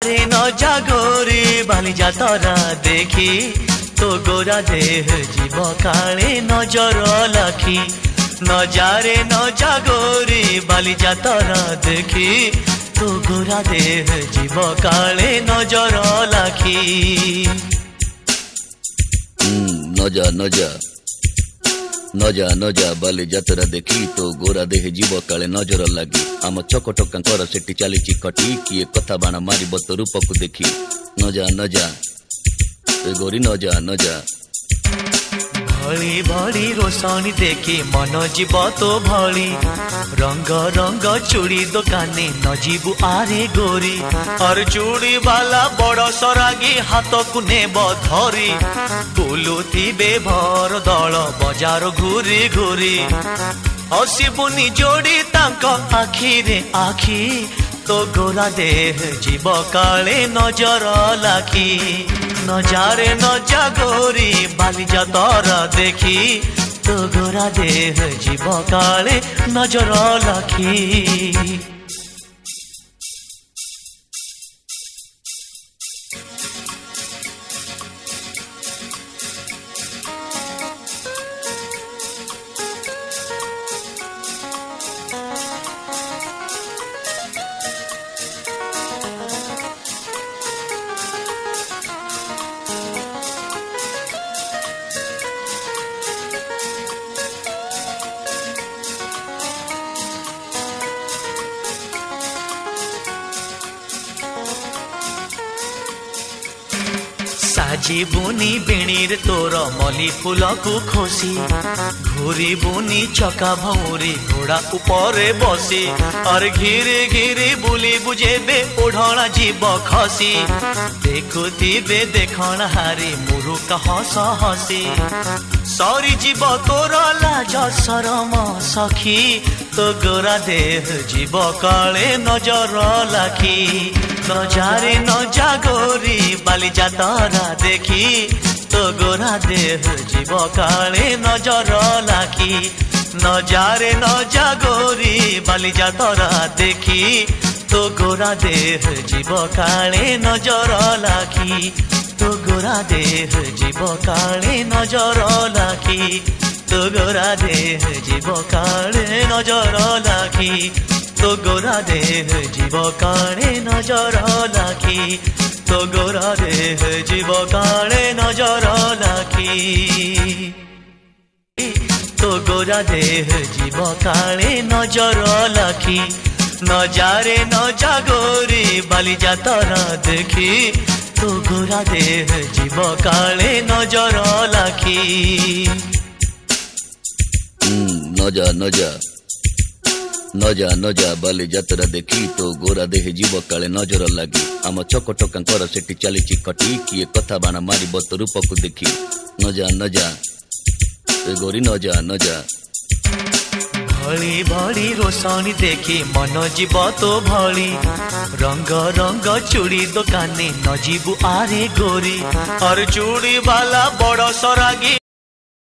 रे न जागोरी बाली जातरा देखी तो गोरा देह जीव काले नजर लाखी न जारे न जागोरी बाली जातरा देखी तो गोरा देह जीव काले नजर लाखी। नजा नजा नजा नजा बाली जातरा देखी तो गोरा देह जीव काले नजर लगी आम चकटकांकर सेठी चली कटी किए कथा बाण मार तो रूप को देखी नजा नजा गोरी नजा नजा भली भली रोशनी देखी मन जीव तो भली रंग रंग चूड़ी दुकानी न जीवु आरे गोरी और चूड़ी वाला बड़ सरागी हाथ को नेब धरी बुलुथिबे भर दल बजार घूरी घूरी हसिबुनी जोड़ी तांक आखी रे आखी तो गोरा देह जीव काले नजर लाखी न जारे न जागोरी बाली जातरा देखी तो गोरा देह जीव काले नजर लाखी। साजी बुनी बेणी रे तोर मली फूल को खोसी घूरी बुनी चका भौरी घोड़ा ऊपर बसी और घिरी घिरी बुली बुझेबे ओढ़ना जीव खसी देखुथिबे देखण हारी मुरुका हस हसी सरी जीव तोर लाज शरम सखी तो गोरा देह जीव काले नजर लाखी न जारे न जागोरी बाली जातरा देखी तो गोरा देह जीव काले नजर लाखी न जारे न जागोरी बाली जातरा देखी तो गोरा देह जीव काले नजर लाखी तो गोरा देह जीव काले नजर लाखी तो गोरा देह जीव काले नजर लाखी तो गोरा देह जीव काले नजर लाखी तो गोरा देह जीव काले नजर लाखी तो गोरा देह जीव काले नजर लाखी न जारे न जागोरी बाली जातरा देखी तो गोरा देह जीव काले नजर लाखी। नजा नजा नजा नजा बाली जातरा देखी तो गोरा देह जीव काले नजर लगी आम चकटकांकर सेठी चली कटी किए कथा बाण मार तो रूप को देखी नजा नजा गोरी नजा नजा भली भली रोशनी देखी मन जीव तो भली रंग रंग चूड़ी दुकानी न जीवु आरे गोरी और चूड़ी वाला बड़ सरागी